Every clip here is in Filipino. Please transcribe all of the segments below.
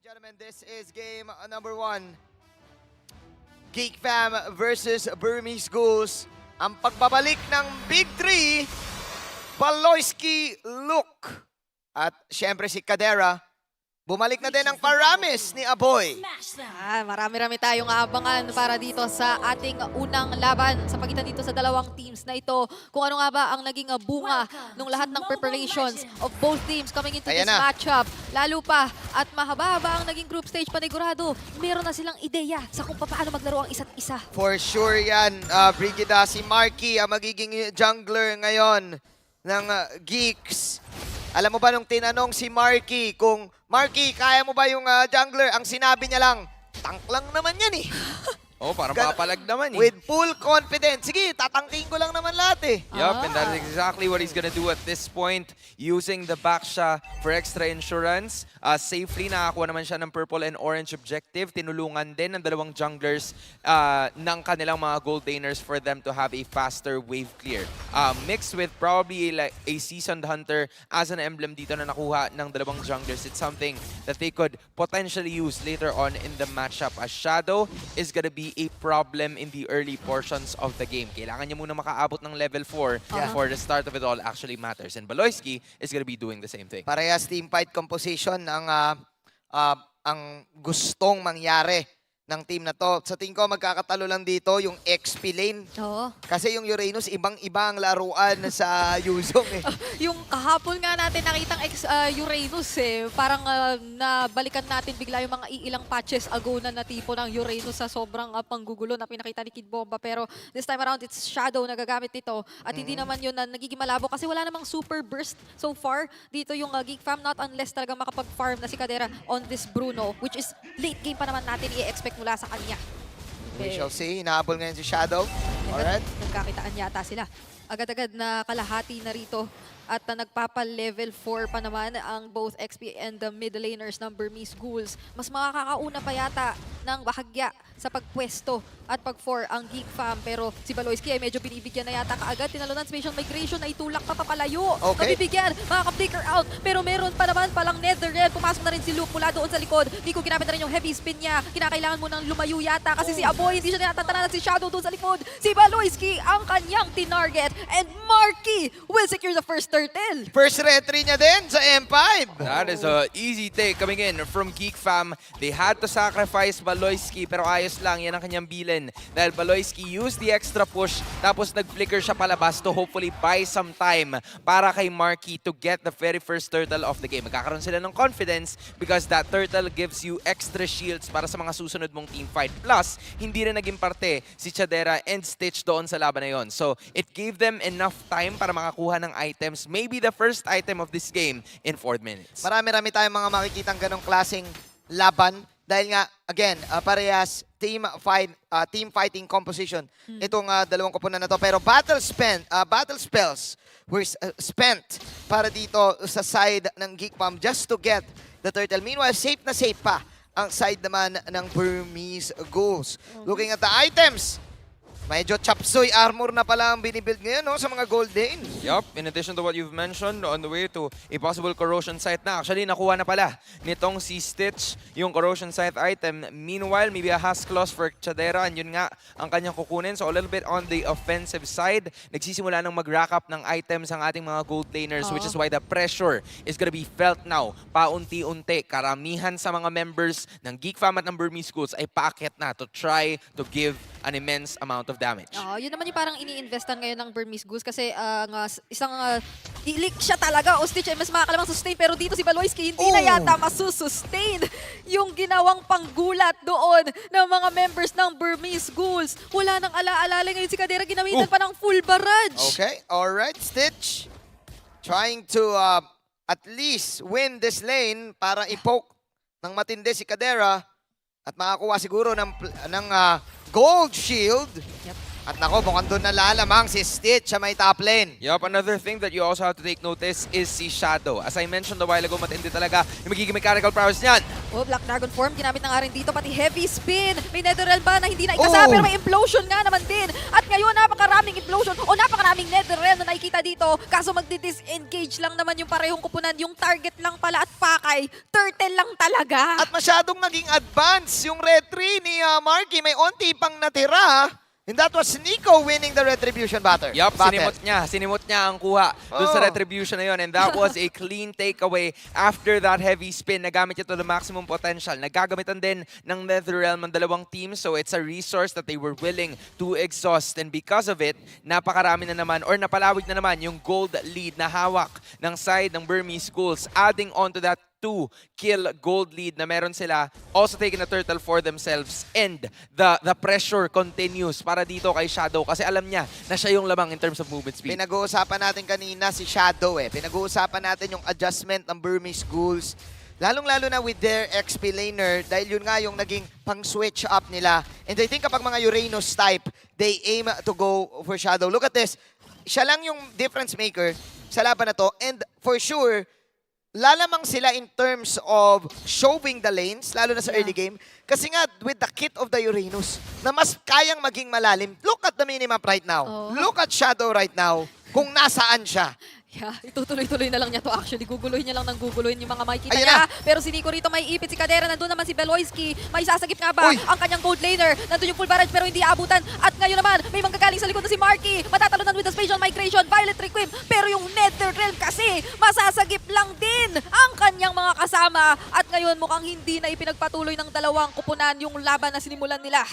gentlemen, this is game number 1. Geek Fam versus Burmese Ghouls. Ang pagbabalik ng Big 3, Baloyski, Luke. At syempre si Cadera. Bumalik na din ang Paramis ni Aboy. Marami-rami tayong aabangan para dito sa ating unang laban sa pagitan dito sa dalawang teams na ito. Kung ano nga ba ang naging bunga ng lahat ng preparations of both teams coming into this matchup. Lalo pa at mahaba-haba ang naging group stage panigurado. Meron na silang ideya sa kung paano maglaro ang isa't isa. For sure yan, Brigida. Si Marky ang magiging jungler ngayon ng Geeks. Alam mo ba nung tinanong si Marky kung, Marky, kaya mo ba yung jungler? Ang sinabi niya lang, tank lang naman yan eh. Oh, parang papalag naman eh. With full confidence. Sige, tatangking ko lang naman lahat eh. Yup, and that's exactly what he's gonna do at this point. Using the Baksha for extra insurance. Safely, nakakuha naman siya ng purple and orange objective. Tinulungan din ng dalawang junglers ng kanilang mga gold laners for them to have a faster wave clear. Mixed with probably like a seasoned hunter as an emblem dito na nakuha ng dalawang junglers. It's something that they could potentially use later on in the matchup. As Shadow is gonna be a problem in the early portions of the game. Kailangan niya muna makaabot ng level 4 before the start of it all actually matters. And Baloyski is gonna be doing the same thing. Parehas team fight composition ang gustong mangyari ng team na to. Sa tingin ko, magkakatalo lang dito yung XP lane. Oo. Kasi yung Uranus, ibang-iba ang laruan sa Yuzong eh. Yung kahapon nga natin nakitang Uranus eh. Parang nabalikan natin bigla yung mga ilang patches ago na tipo ng Uranus sa sobrang panggugulo na pinakita ni Kid Bomba. Pero this time around, it's Shadow na gagamit nito. At hindi naman yun na nagiging malabo kasi wala namang super burst so far. Dito yung Geek Fam, not unless talaga makapag-farm na si Cadera on this Bruno, which is late game pa naman natin i-expect mula sa kanya. We shall see. Hinahabol ngayon si Shadow. Alright. Nagkakitaan yata sila. Agad-agad na kalahati na rito. At nagpapa-level 4 pa naman ang both XP and the mid laners ng Burmese Ghouls. Mas makakakauna pa yata ng bahagya sa pagpwesto at pag-4 ang Geek Fam. Pero si Baloyski ay medyo binibigyan na yata kaagad. Tinalunan Spatial Migration na itulak pa papalayo. Okay. Mabibigyan, makaka-flicker out. Pero meron pa naman palang Netherrealm. Pumasok na rin si Luke mula doon sa likod. Nico ginamit na rin yung heavy spin niya. Kinakailangan mo nang lumayo yata kasi si Aboy hindi siya natatanan at si Shadow doon sa likod. Si Baloyski ang kanyang tinarget. And Marky will secure the first turtle. First retry niya din sa M5. That is a easy take coming in from Geek Fam. They had to sacrifice Baloyski pero ayos lang, yan ang kanyang bilin. Dahil Baloyski used the extra push tapos nag-flicker siya palabas to hopefully buy some time para kay Marky to get the very first turtle of the game. Magkakaroon sila ng confidence because that turtle gives you extra shields para sa mga susunod mong team fight. Plus, hindi rin naging parte si Cadera and Stitch doon sa laban na yon. So, it gave them enough time para makakuha ng items. Maybe the first item of this game in 4 minutes. Marami-rami tayong mga makikitang ganong klaseng laban. Dahil nga, again, parehas team fighting composition. Itong dalawang koponan na to. Pero battle spells were spent para dito sa side ng Geek Fam just to get the turtle. Meanwhile, safe na safe pa ang side naman ng Burmese Ghouls. Looking at the items, medyo chop suey armor na pala ang binibuild ngayon no, sa mga gold lane. Yup, in addition to what you've mentioned, on the way to a possible corrosion site na. Actually, nakuha na pala nitong si Stitch yung corrosion site item. Meanwhile, maybe a Husk Claws for Cadera, and yun nga ang kanyang kukunin. So a little bit on the offensive side, nagsisimula ng mag-rack up ng items ang ating mga gold laners, which is why the pressure is gonna be felt now. Paunti-unti, karamihan sa mga members ng Geek Fam at ng Burmese Ghouls ay paakyat na to try to give an immense amount of damage. Yun naman yung parang ini-investan ngayon ng Burmese Ghouls kasi isang ilik siya talaga o Stitch ay mas makakalamang sustain pero dito si Baloyski hindi na yata masusustain yung ginawang panggulat doon ng mga members ng Burmese Ghouls. Wala nang ala-alala ngayon si Cadera, ginamitan pa ng full barrage. Okay, alright, Stitch. Trying to at least win this lane para i-poke ng matindi si Cadera at makakuha siguro ng gold shield. Yep. At nako, mukhang doon nalalamang si Stitch sa may top lane. Yup, another thing that you also have to take notice is si Shadow. As I mentioned a while ago, matindi talaga yung magiging mechanical prowess niyan. Oh, Black Dragon form, ginamit na nga rin dito, pati heavy spin. May Netherrealm ba na hindi na ikasa, pero may implosion nga naman din. At ngayon, napakaraming implosion o napakaraming Netherrealm na nakikita dito. Kaso magdi-disengage lang naman yung parehong kupunan. Yung target lang pala at pakay, turtle lang talaga. At masyadong naging advance yung Red 3 ni Marky. May onti pang natira. And that was Nico winning the Retribution battle. Yup, sinimot niya ang kuha dun sa Oh. Retribution na yun. And that was a clean takeaway after that heavy spin. Nagamit niya to the maximum potential. Nagagamitan din ng Netherrealm ang dalawang teams. So it's a resource that they were willing to exhaust. And because of it, napakarami na naman or napalawig na naman yung gold lead na hawak ng side ng Burmese Schools. Adding on to that 2-kill gold lead na meron sila, also taking a turtle for themselves, and the pressure continues para dito kay Shadow kasi alam niya na siya yung lamang in terms of movement speed. Pinag-uusapan natin kanina si Shadow Pinag-uusapan natin yung adjustment ng Burmese Schools. Lalong-lalo na with their XP laner dahil yun nga yung naging pang-switch up nila. And I think kapag mga Uranus type, they aim to go for Shadow. Look at this. Siya lang yung difference maker sa laban na to. And for sure, lalamang sila in terms of shoving the lanes, lalo na sa early game. Kasi nga, with the kit of the Uranus, na mas kayang maging malalim. Look at the minimap right now. Oh. Look at Shadow right now, kung nasaan siya. Yeah, itutuloy-tuloy na lang niya to actually. Guguluhin niya lang ng guguluhin yung mga makikita Ayan niya. na. Pero si Nico rito may ipit si Kadera. Nandun naman si Beloyski. May sasagip nga ba Uy. ang kanyang gold laner? Nandun yung full barrage pero hindi abutan. At ngayon naman, may manggagaling sa likod na si Marky. Matatalunan with the spatial migration, Violet Requiem. Pero yung Netherrealm kasi, masasagip lang din ang kanyang mga kasama. At ngayon mukhang hindi na ipinagpatuloy ng dalawang kupunan yung laban na sinimulan nila.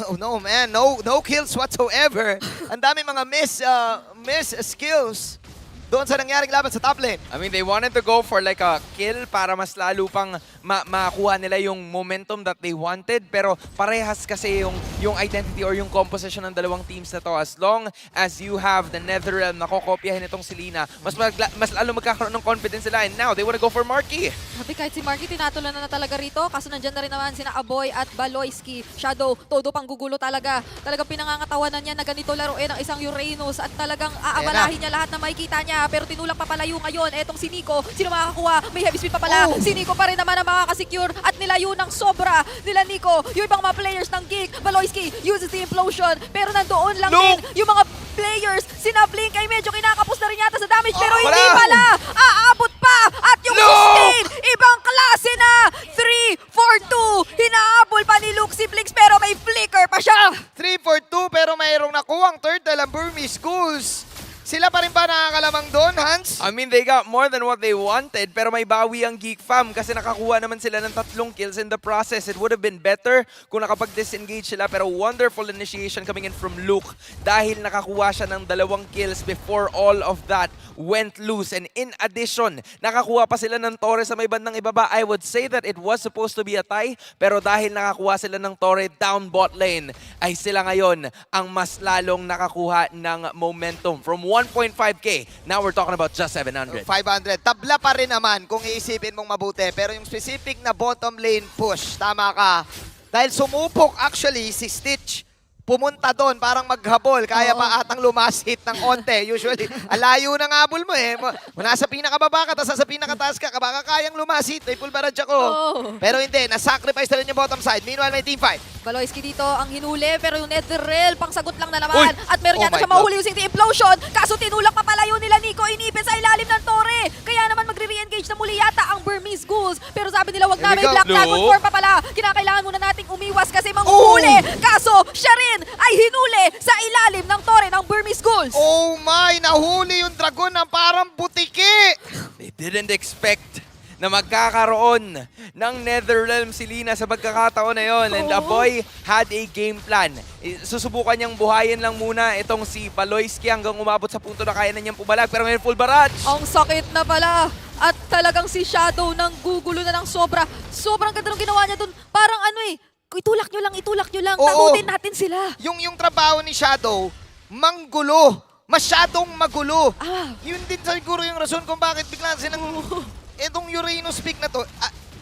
Oh no, man. No kills whatsoever. Ang dami mga miss skills doon sa nangyaring laban sa top lane. I mean, they wanted to go for like a kill para mas lalo pang makuha nila yung momentum that they wanted. Pero parehas kasi yung identity or yung composition ng dalawang teams na to. As long as you have the Netherrealm na kokopyahin itong Selena, mas lalo magkakaroon ng confidence sila. And now, they want to go for Marky. Sabi kahit si Marky tinatulan na talaga rito. Kaso nandyan na rin naman sina Aboy at Baloyski. Shadow, todo pang gugulo talaga. Talagang pinangangatawanan niya na ganito laruin ang isang Uranus. At talagang aabalahin niya lahat na makikita niya. Pero tinulak pa palayo ngayon. Etong si Nico, sino makakakuha? May heavy speed pa pala. Oh. Si Nico pa rin naman ang makakasecure. At nilayo ng sobra nila Nico. Yung ibang mga players ng Geek. Baloyski uses the implosion. Pero nandoon lang din yung mga players. Sinablink ay medyo kinakapos na rin yata sa damage. Pero hindi wala. pala. Aabot pa. At yung sustain, ibang klase na. 3-4-2. Hinahabol pa ni Luke si Blinks pero may flicker pa siya. 3-4-2 pero mayroong nakuhang turtle ang Burmese Schools. Sila pa rin ba nakakalamang doon, Hans? I mean, they got more than what they wanted, pero may bawi ang Geek Fam kasi nakakuha naman sila ng 3 kills in the process. It would have been better kung nakapag-disengage sila, pero wonderful initiation coming in from Luke dahil nakakuha siya ng 2 kills before all of that went loose. And in addition, nakakuha pa sila ng Torre sa may bandang ibaba. I would say that it was supposed to be a tie, pero dahil nakakuha sila ng Torre down bot lane, ay sila ngayon ang mas lalong nakakuha ng momentum. From 1.5k, now we're talking about just 700. 500. Tabla pa rin naman kung iisipin mong mabuti. Pero yung specific na bottom lane push, tama ka. Dahil sumupok actually si Stitch. Pumunta doon, parang maghabol. Kaya pa atang lumasit ng onte. Usually, alayo ng habol mo Muna sa pinakababa ka, tapos sa pinakataas ka, baka kayang lumasit. May full barrage ako. Oh. Pero hindi, nasacrifice na rin yung bottom side. Meanwhile, may team fight. Baloyski dito ang hinuli pero yung Netherrealm pang sagot lang na naman. Uy! At meron Oh yata my siya mahuli using the implosion. Kaso tinulak pa pala yun nila Nico. Inipin sa ilalim ng Torre. Kaya naman magre-re-engage na muli yata ang Burmese Ghouls. Pero sabi nila wag na, Here we may go. Black Dragon No. form pa pala. Kinakailangan muna nating umiwas kasi manghuhuli. Kaso siya rin ay hinuli sa ilalim ng Torre ng Burmese Ghouls. Oh my! Nahuli yung dragon na parang butiki! They didn't expect na magkakaroon ng Netherrealm si Lina sa pagkakataon na yon. And Oo. Aboy had a game plan. Susubukan niyang buhayin lang muna itong si Baloyski hanggang umabot sa punto na kaya na niyang pumalag. Pero may full barrage. Ang sakit na pala. At talagang si Shadow nang gugulo na ng sobra. Sobrang ganda ng ginawa niya dun. Parang itulak nyo lang. Oo. Tagutin natin sila. Yung trabaho ni Shadow, manggulo. Masyadong magulo. Ah. Yun din siguro yung rason kung bakit biglang silang... Itong Uranus pick na to,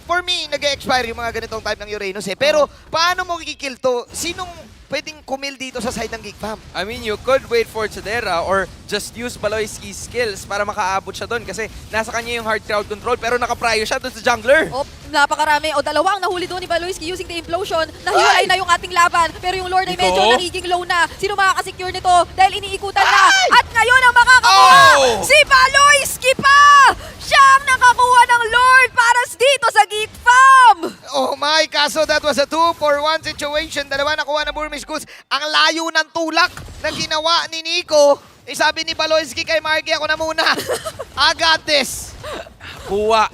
for me, nag-expire yung mga ganitong type ng Uranus Pero paano mo kikill to? Sinong pwedeng kumil dito sa side ng Geek Fam. I mean, you could wait for Chadera or just use Baloyski's skills para makaabot siya doon kasi nasa kanya yung hard crowd control pero nakaprayo siya doon sa jungler. Oh, napakarami. O dalawa ang nahuli doon ni Baloyski using the implosion. Nahiwalay na yung ating laban. Pero yung Lord ay medyo Ito? nagiging low na. Sino makakasecure nito? Dahil iniikutan na. At ngayon ang makakakuha, Oh! si Baloyski pa! Siya ang nakakuha ng Lord para dito sa Geek Fam! Oh my, kaso that was a 2-for-1 situation. Dalawa nakuha na Burmese Ghouls. Ang layo ng tulak na ginawa ni Nico. Eh, sabi ni Baloyski kay Marky, ako na muna. I got this. Kuha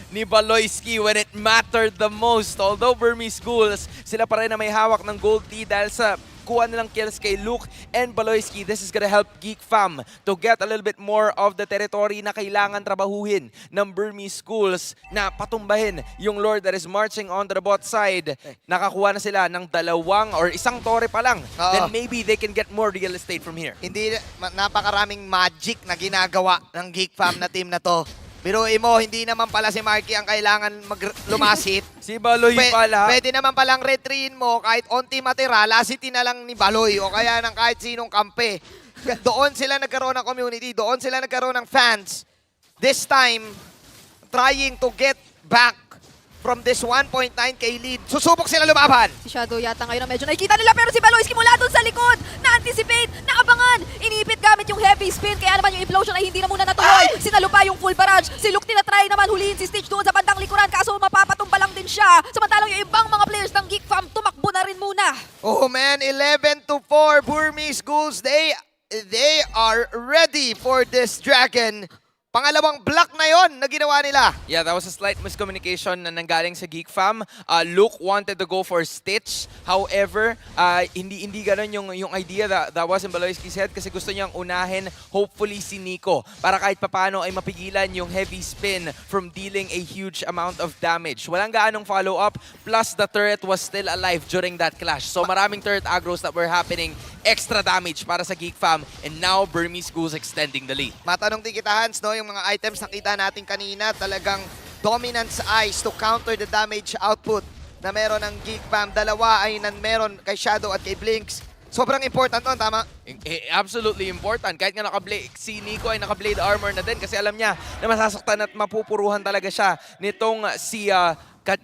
ni Baloyski when it mattered the most. Although Burmese Ghouls, sila pa rin na may hawak ng gold T dahil sa kuha nilang kills kay Luke and Baloyski. This is gonna help Geek Fam to get a little bit more of the territory na kailangan trabahuhin ng Burmese Schools na patumbahin yung Lord that is marching on the bot side. Nakakuha na sila ng dalawang or isang tore pa lang. Oo. Then maybe they can get more real estate from here. Hindi, napakaraming magic na ginagawa ng Geek Fam na team na to. Pero mo, hindi naman pala si Marky ang kailangan lumasit. Si Baloy pala. Pwede naman palang retrain mo kahit onti matira, lasitin na lang ni Baloy o kaya ng kahit sinong kampe. Doon sila nagkaroon ng community, doon sila nagkaroon ng fans. This time, trying to get back from this 1.9k lead. Susubok sila lumaban. Si Shadow yata ngayon ang medyo nakikita nila pero si Baloyski mula doon sa likod. Na-anticipate, naabangan, iniipit gamit yung heavy spin kaya naman yung implosion ay hindi na muna natuloy. Sinalo pa yung full barrage. Si Luke tinatry naman huliin si Stitch doon sa bandang likuran kaso mapapatumba lang din siya. Samantalang yung ibang mga players ng Geek Fam tumakbo na rin muna. Oh man, 11-4 Burmese Ghouls. They are ready for this dragon. Pangalawang block na yon na ginawa nila. Yeah, that was a slight miscommunication na nanggaling sa Geek Fam. Luke wanted to go for Stitch. However, hindi ganun yung idea that was in Baloyski's head kasi gusto niyang unahin hopefully si Nico para kahit papano ay mapigilan yung heavy spin from dealing a huge amount of damage. Walang gaanong follow-up plus the turret was still alive during that clash. So maraming turret aggros that were happening. Extra damage para sa Geek Fam and now Burmese Ghouls extending the lead. Matanong din kita, Hans, no? Yung mga items nakita natin kanina, talagang Dominance Eyes to counter the damage output na meron ng Geek Fam. Dalawa ay meron kay Shadow at kay Blinks. Sobrang important to, tama? Absolutely important. Kahit nga si Nico ay naka-blade armor na din kasi alam niya na masasaktan at mapupuruhan talaga siya nitong si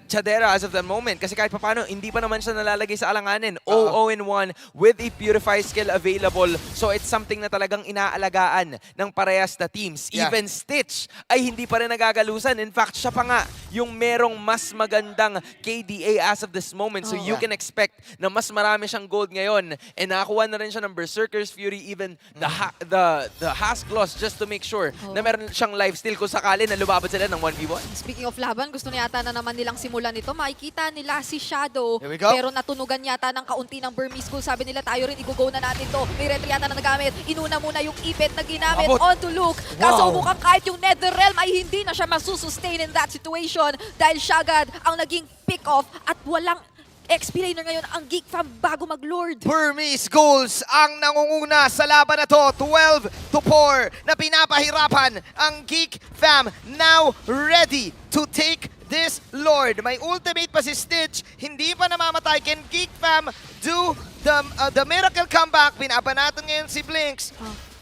Chadera as of the moment. Kasi kahit papano, hindi pa naman siya nalalagay sa alanganin. 0-1 with a Purify skill available. So it's something na talagang inaalagaan ng parehas na teams. Yeah. Even Stitch ay hindi pa rin nagagalusan. In fact, siya pa nga yung merong mas magandang KDA as of this moment. So you can expect na mas marami siyang gold ngayon. And nakakuha na rin siya ng Berserker's Fury, even the Hask Loss just to make sure na meron siyang lifesteal kung sakali na lumabot sila ng 1v1. Speaking of laban, gusto na yata na naman nilang simulan nito. Makikita nila si Shadow. Here we go. Pero natunugan yata ng kaunti ng Burmese Ghouls. Sabi nila tayo rin, i-go na natin to. May retry yata na nagamit. Inuna muna yung ipit na ginamit Abot. onto Luke. Kaso Wow. mukhang kahit yung Netherrealm ay hindi na siya masusustain in that situation dahil siya agad ang naging pick-off at walang XP laner ngayon ang Geek Fam bago mag-Lord. Burmese Ghouls ang nangunguna sa laban na to. 12-4 na pinapahirapan ang Geek Fam. Now ready to take this Lord. May ultimate pa si Stitch. Hindi pa namamatay. Can Geek Fam do the miracle comeback? Pinapanatan ngayon si Blinks.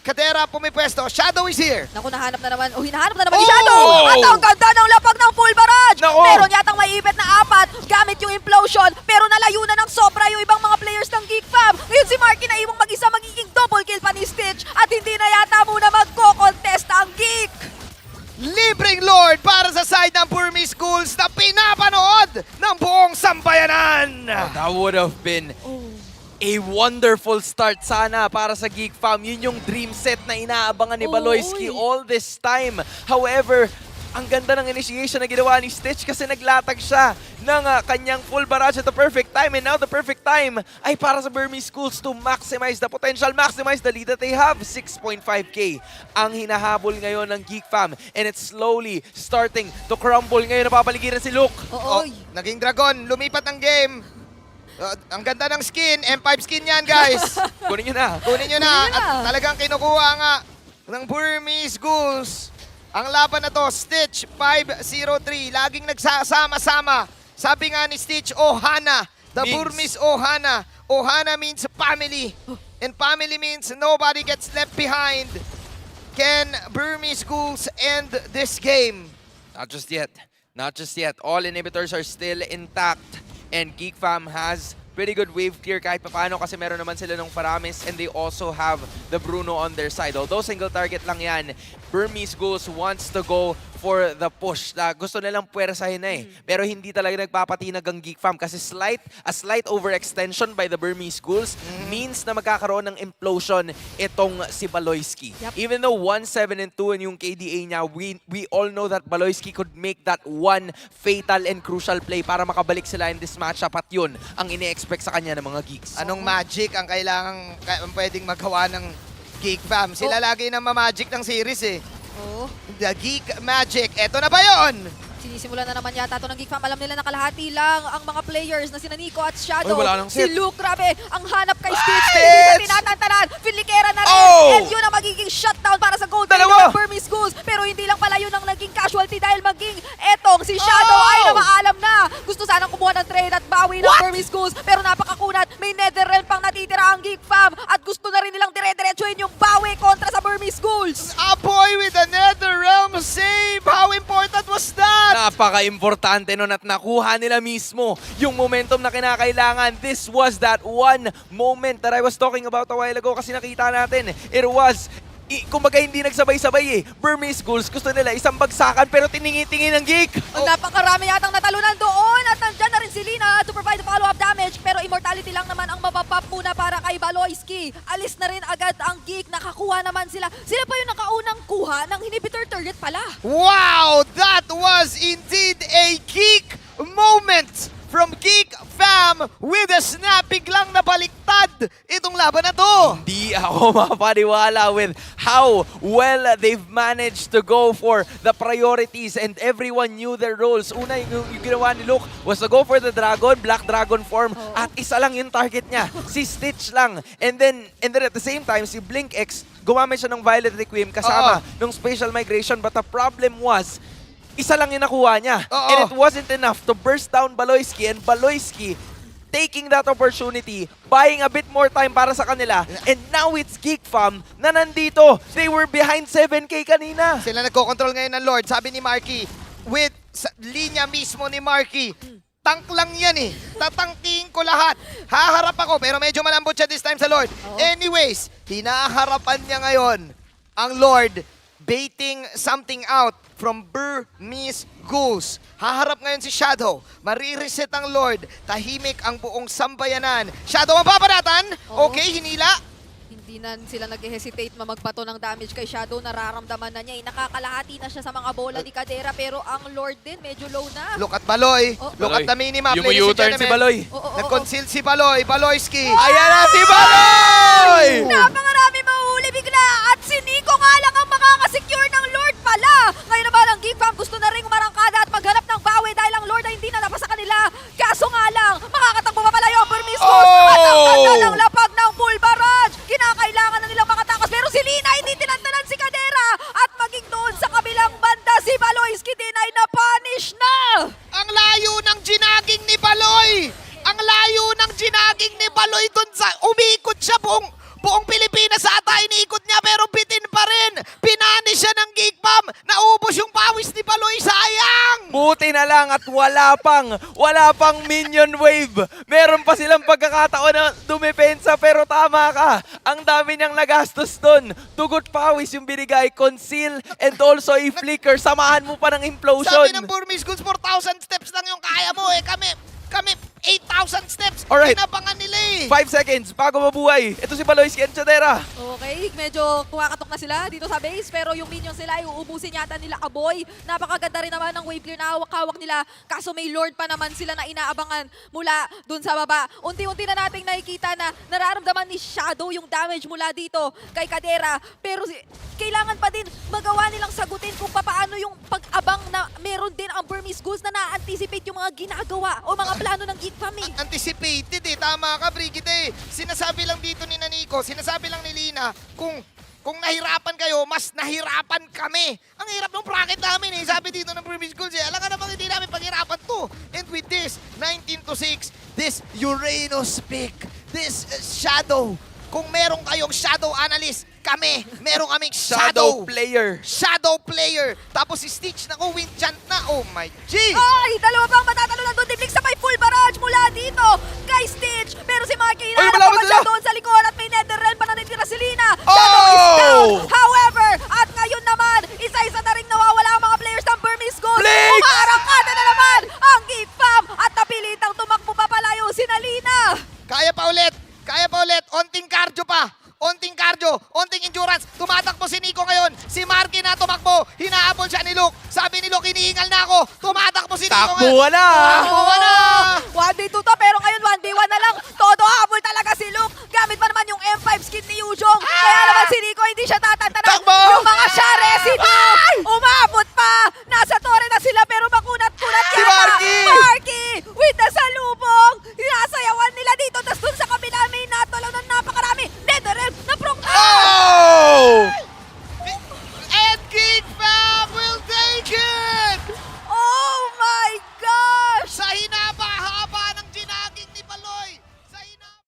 Kadera pumipwesto. Shadow is here. Naku, nahanap na naman. Hinahanap na naman ni Oh! Shadow! At ang ganda ng lapag ng full barrage! Nako! Meron yatang maipit na 4 gamit yung implosion, pero nalayo na ng sobra yung ibang mga players ng Geek Fam. Ngayon si Marky na iwang mag-isa, magiging double kill pa ni Stitch at hindi na yata muna magko-contest ang Geek! Libreng Lord para sa side ng Burmese Ghouls na pinapanood ng buong sambayanan. That would have been a wonderful start sana para sa Geek Fam. Yun yung dream set na inaabangan ni Baloyski all this time. However, ang ganda ng initiation na ginawa ni Stitch kasi naglatag siya ng kanyang full barrage at the perfect time. And now the perfect time ay para sa Burmese Schools to maximize the potential, maximize the lead that they have. 6.5k ang hinahabol ngayon ng Geek Fam. And it's slowly starting to crumble. Ngayon napapaligiran si Luke. Oh, naging dragon. Lumipat ang game. Ang ganda ng skin. M5 skin yan, guys. Kunin nyo na. Kunin nyo na. At talagang kinukuha nga ng Burmese Ghouls. Ang laban na to, Stitch 503. Laging nagsasama-sama. Sabi nga ni Stitch, oh Hana, The means- Burmese Ohana. Ohana means family. And family means nobody gets left behind. Can Burmese Ghouls end this game? Not just yet. Not just yet. All inhibitors are still intact. And Geek Fam has pretty good wave clear kahit paano kasi meron naman sila ng Paramis and they also have the Bruno on their side. Although single target lang yan, Burmese Ghouls wants to go for the push. Gusto nilang puwersahin na eh. Pero hindi talaga nagpapatinag ang Geek Fam kasi a slight overextension by the Burmese Ghouls means na magkakaroon ng implosion itong si Baloyski. Yep. Even though 1-7-2 and yung KDA niya, we all know that Baloyski could make that one fatal and crucial play para makabalik sila in this matchup at yun ang ine-expect sa kanya ng mga Geeks. Anong magic ang kailangang pwedeng magawa ng Geek Fam? Sila lagi nang mamagic ng series eh. Oh. The Geek Magic. Eto na ba yon? Sinisimulan na naman yata ito ng Geek Fam. Alam nila na kalahati lang ang mga players na sina Nico at Shadow. Uy, wala nang Si set. Luke, grabe, ang hanap kay Stitch. Stitch! Hindi na tinatantanan. Filikera na rin. Oh! And yun ang magiging shutdown para sa gold Dalawa! ng Burmese Ghouls. Pero hindi lang pala yun ang naging casualty dahil maging etong si Shadow ay na maalam na. Gusto sanang kumuha ng trade at bawi ng Burmese Ghouls. Pero napakakunat. May Netherrealm pang natitira ang Geek Fam. At gusto na rin nilang dire-diretsuhin yung bawi kontra sa Burmese Ghouls. Apoy with the Netherrealm save. How important was that? Napaka-importante nun at nakuha nila mismo yung momentum na kinakailangan. This was that one moment that I was talking about a while ago kasi nakita natin. It was, kumbaga hindi nagsabay-sabay eh. Burmese Ghouls gusto nila isang bagsakan pero tiningi-tingi ng Geek. Ang napakarami yatang natalunan doon at nandyan na rin si Lina to provide the follow-up damage pero immortality lang naman ang mapapap muna para kay Baloyski. Alis na rin agad ang Geek, nakakuha naman sila. Sila pa yung nakaunang kuha ng inhibitor turret pala. Wow, that was indeed a Geek moment from Geek Fam with a snap. Biglang nabaliktad itong laban na to. Di ako mapaniwala with how well they've managed to go for the priorities and everyone knew their roles. Una, yung ginawa ni Luke was to go for the dragon, black dragon form, at isa lang yung target niya, si Stitch lang. And then at the same time, si Blink X, gumamit siya ng Violet Requiem kasama ng Spatial Migration, but the problem was, isa lang yung nakuha niya. And it wasn't enough to burst down Baloyski, and Baloyski taking that opportunity, buying a bit more time para sa kanila, and now it's Geek Fam na nandito. They were behind 7K kanina. Sila nagko-control ngayon ng Lord. Sabi ni Marky, with linya mismo ni Marky, tank lang yan eh. Tatangkihin ko lahat. Haharap ako, pero medyo malambot siya this time sa Lord. Anyways, hinaharapan niya ngayon ang Lord baiting something out from Burmese Ghouls. Haharap ngayon si Shadow. Marireset ang Lord. Tahimik ang buong sambayanan. Shadow ang papanatan. Okay, hinila. Hindi na sila nag-hesitate mamagpato ng damage kay Shadow. Nararamdaman na niya. Nakakalahati na siya sa mga bola ni Kadera pero ang Lord din medyo low na. Look at Baloy. Look Baloy. at the minimap. Yung ladies and U-turn si gentlemen. Baloy. Nag-conceal si Baloy. Baloyski. Ayan na si Baloy! Napakarami mahuli bigla at si Nico nga lang ang makakasecure ng Lord pala. Ngayon naman ang Geek Fam gusto na rin umarangkada at maghanap ng bawi dahil ang Lord ay hindi na napasa kanila. Kaso nga lang, makakatakbo pa pala yung Burmese Ghouls at ang ganda ng lapag ng full barrage. Kinakailangan na nilang makatakas pero si Lina hindi tinantanan si Kadera at maging doon sa kabilang banda si Baloyski din ay na-punish na. Ang layo ng ginaging ni Baloy! Ang layo ng ginaging ni Baloy dun sa... Umiikot siya buong Pilipinas ata iniikot niya pero bitin pa rin. Pinani siya ng Geek Fam. Naubos yung pawis ni Baloy. Sayang! Buti na lang at wala pang minion wave. Meron pa silang pagkakataon na dumepensa pero tama ka. Ang dami niyang nagastos doon. Tugot pawis yung binigay, conceal and also a flicker. Samahan mo pa ng implosion. Sabi ng Burmese Ghouls, 4,000 steps lang yung kaya mo eh. Kami 8,000 steps. Alright. Pinabangan nila eh. 5 seconds bago mabuhay. Ito si Baloyski and Chadera. Okay, medyo kumakatok na sila dito sa base pero yung minions nila ay uubusin yata nila Aboy. Napakaganda rin naman ng wave clear na hawak-hawak nila kaso may Lord pa naman sila na inaabangan mula dun sa baba. Unti-unti na nating nakikita na nararamdaman ni Shadow yung damage mula dito kay Kadera pero kailangan pa din magawa nilang sagutin kung paano yung pag-abang na meron din ang Burmese Ghouls na na-anticipate yung mga ginagawa o mga plano ng Geek Fam eh. Anticipated eh. Tama ka, Brigitte eh. Sinasabi lang dito ni Nico, sinasabi lang ni Lina, kung nahirapan kayo, mas nahirapan kami. Ang hirap ng bracket namin eh. Sabi dito ng Burmese Ghouls eh, alam ka namang hindi namin paghirapan to. And with this, 19-6, this Uranus pick. This is Shadow. Kung meron kayong Shadow Analyst, kami, meron kaming Shadow player. Shadow player. Tapos si Stitch, naku, Winchant na. Oh my G! Ay, dalawa pang matatalo ng Dundiblik sa may full barrage mula dito kay Stitch. Pero si Maki Ay, hinahanap malaman pa nila! siya doon sa likod at may Netherrealm pa na natitira si Lina. Oh! Shadow is down. However, at ngayon naman, isa-isa na rin nawawala ang mga players ng Burmese Gold. Blix! Umarangkada na naman ang Geek Fam at napilitang tumakbo papalayo si Nalina. Kaya pa ulit. Kaya pa ulit. Onting cardio pa. Onting cardio, onting endurance. Tumatakbo si Nico ngayon. Si Marky na tumakbo. Hinahabol siya ni Luke. Sabi ni Luke, hinihingal na ako. Tumatakbo si Nico ngayon. Takbuhan na! Takbuhan na! 1v2 to, pero ngayon 1v1 na lang. Todo habol talaga si Luke. Gamit pa naman yung M5 skin ni Yujong. Kaya naman si Nico hindi siya tatantanan. Takbo! Yung mga shot